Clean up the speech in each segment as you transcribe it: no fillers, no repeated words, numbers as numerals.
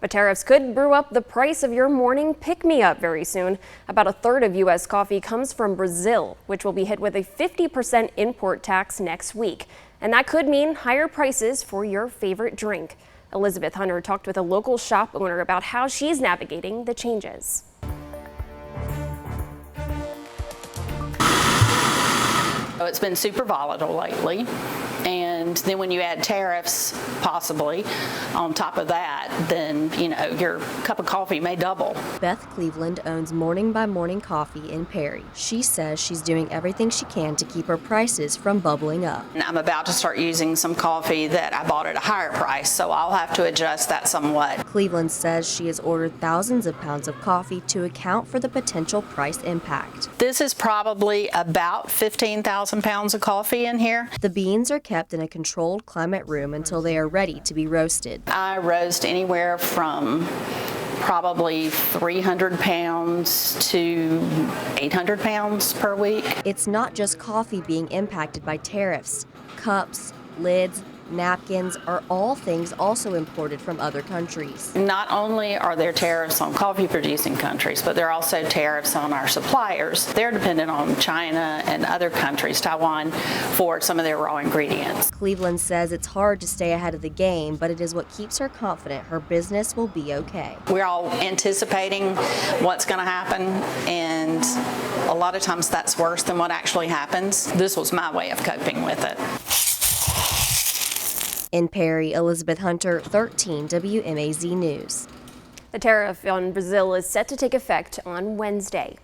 But tariffs could brew up the price of your morning pick-me-up very soon. About a third of U.S. coffee comes from Brazil, which will be hit with a 50% import tax next week. And that could mean higher prices for your favorite drink. Elizabeth Hunter talked with a local shop owner about how she's navigating the changes. It's been super volatile lately, and then when you add tariffs possibly on top of that, then your cup of coffee may double. Beth Cleveland owns Morning by Morning Coffee in Perry. She says she's doing everything she can to keep her prices from bubbling up. And I'm about to start using some coffee that I bought at a higher price, so I'll have to adjust that somewhat. Cleveland says she has ordered thousands of pounds of coffee to account for the potential price impact. This is probably about 15,000 pounds of coffee in here. The beans are kept in a controlled climate room until they are ready to be roasted. I roast anywhere from probably 300 pounds to 800 pounds per week. It's not just coffee being impacted by tariffs. Cups, lids, napkins are all things also imported from other countries. Not only are there tariffs on coffee-producing countries, but there are also tariffs on our suppliers. They're dependent on China and other countries, Taiwan, for some of their raw ingredients. Cleveland says it's hard to stay ahead of the game, but it is what keeps her confident her business will be okay. We're all anticipating what's going to happen, and a lot of times that's worse than what actually happens. This was my way of coping with it. In Perry, Elizabeth Hunter, 13 WMAZ News. The tariff on Brazil is set to take effect on Wednesday.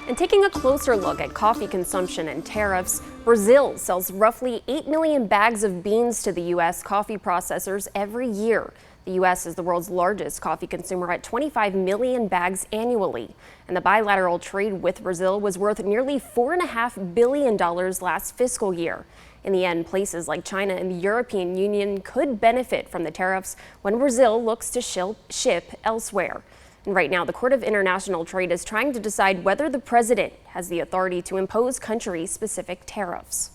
And taking a closer look at coffee consumption and tariffs, Brazil sells roughly 8 million bags of beans to the U.S. coffee processors every year. The U.S. is the world's largest coffee consumer at 25 million bags annually. And the bilateral trade with Brazil was worth nearly $4.5 billion last fiscal year. In the end, places like China and the European Union could benefit from the tariffs when Brazil looks to ship elsewhere. And right now, the Court of International Trade is trying to decide whether the president has the authority to impose country-specific tariffs.